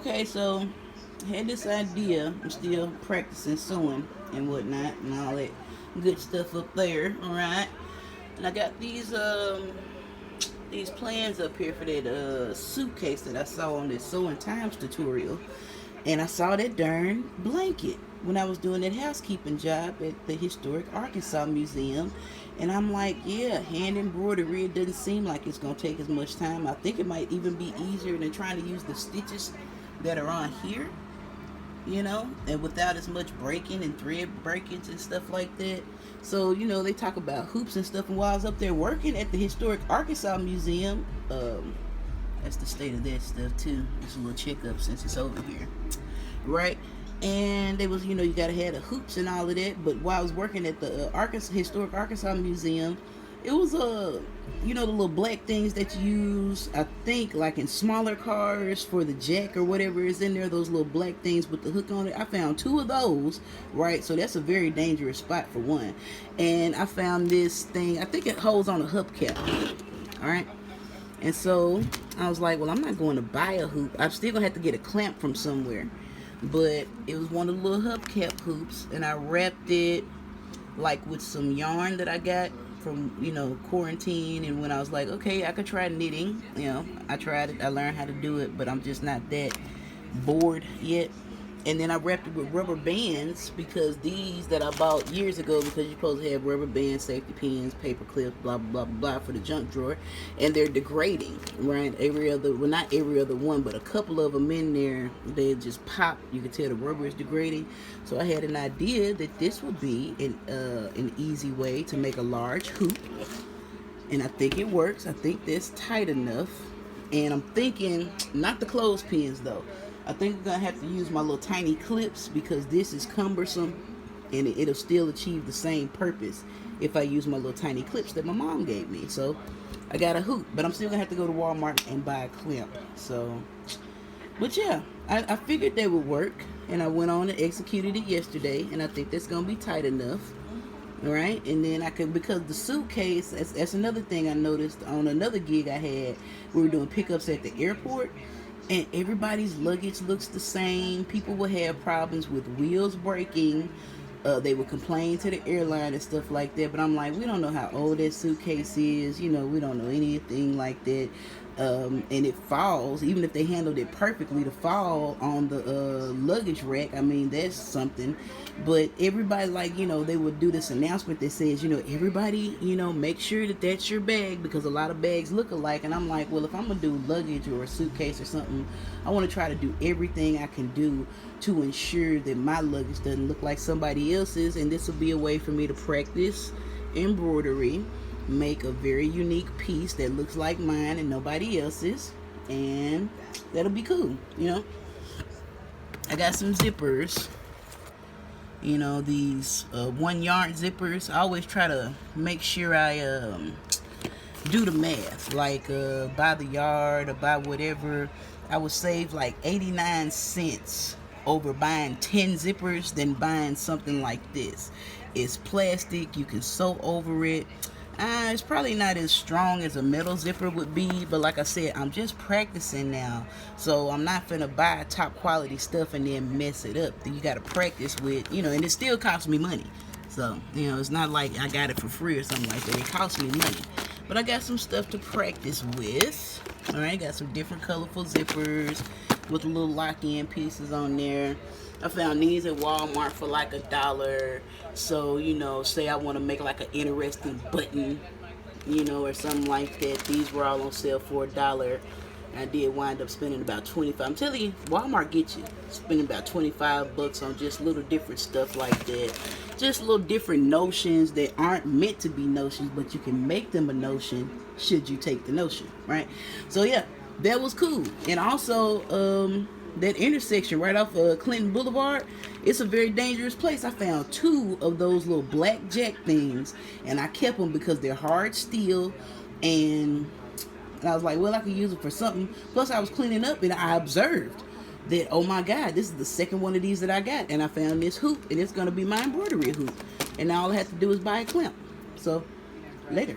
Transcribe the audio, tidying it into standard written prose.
Okay, so I had this idea. I'm still practicing sewing and whatnot and all that good stuff up there. All right, and I got these plans up here for that suitcase that I saw on this sewing times tutorial, and I saw that darn blanket when I was doing that housekeeping job at the historic Arkansas Museum. And I'm like, yeah, hand embroidery, it doesn't seem like it's going to take as much time. I think it might even be easier than trying to use the stitches that are on here, and without as much breaking and thread breakage and stuff like that. So, they talk about hoops and stuff. And while I was up there working at the historic Arkansas Museum, that's the state of that stuff too. Just a little checkup since it's over here, right? And they was, you gotta have the hoops and all of that. But while I was working at the historic Arkansas Museum, it was the little black things that you use, I think, like in smaller cars for the jack or whatever is in there. Those little black things with the hook on it. I found two of those, right? So that's a very dangerous spot for one. And I found this thing. I think it holds on a hubcap. All right. And so I was like, well, I'm not going to buy a hoop. I'm still going to have to get a clamp from somewhere. But it was one of the little hubcap hoops. And I wrapped it like with some yarn that I got from, quarantine. And when I was like, okay, I could try knitting. I tried it. I learned how to do it. But I'm just not that bored yet. And then I wrapped it with rubber bands, because these that I bought years ago, because you're supposed to have rubber bands, safety pins, paper clips, blah, blah, blah, blah, for the junk drawer. And they're degrading, right? Not every other one, but a couple of them in there, they just pop. You can tell the rubber is degrading. So I had an idea that this would be an easy way to make a large hoop. And I think it works. I think that's tight enough. And I'm thinking, not the clothespins though. I think I'm going to have to use my little tiny clips, because this is cumbersome and it'll still achieve the same purpose if I use my little tiny clips that my mom gave me. So I got a hoop, but I'm still going to have to go to Walmart and buy a clamp. So, but yeah, I figured they would work, and I went on and executed it yesterday, and I think that's going to be tight enough. All right, and then because the suitcase, that's another thing I noticed on another gig I had. We were doing pickups at the airport, and everybody's luggage looks the same. People will have problems with wheels breaking. They would complain to the airline and stuff like that. But I'm like, we don't know how old that suitcase is. We don't know anything like that. And it falls, even if they handled it perfectly, to fall on the luggage rack. I mean, that's something. But everybody, they would do this announcement that says, everybody, make sure that that's your bag, because a lot of bags look alike. And I'm like, well, if I'm going to do luggage or a suitcase or something, I want to try to do everything I can do to ensure that my luggage doesn't look like somebody else's. And this will be a way for me to practice embroidery, make a very unique piece that looks like mine and nobody else's, and that'll be cool. I got some zippers, these 1 yard zippers. I always try to make sure I do the math, like by the yard or by whatever. I would save like 89 cents over buying 10 zippers than buying something like this. It's plastic, you can sew over it. It's probably not as strong as a metal zipper would be, but like I said, I'm just practicing now, so I'm not finna buy top quality stuff and then mess it up. You gotta practice with, and it still costs me money. So, it's not like I got it for free or something like that. It costs me money. But I got some stuff to practice with. Alright, got some different colorful zippers with little lock-in pieces on there. I found these at Walmart for like $1. So, say I want to make like an interesting button, or something like that. These were all on sale for $1. I did wind up spending about 25. I'm telling you, Walmart gets you spending about 25 bucks on just little different stuff like that. Just little different notions that aren't meant to be notions, but you can make them a notion should you take the notion, right? So yeah, that was cool. And also, that intersection right off of Clinton Boulevard, it's a very dangerous place. I found 2 of those little black jack things, and I kept them because they're hard steel, and I was like, well, I could use it for something. Plus, I was cleaning up, and I observed that, oh my God, this is the second one of these that I got, and I found this hoop, and it's going to be my embroidery hoop, and now all I have to do is buy a clamp. So, later.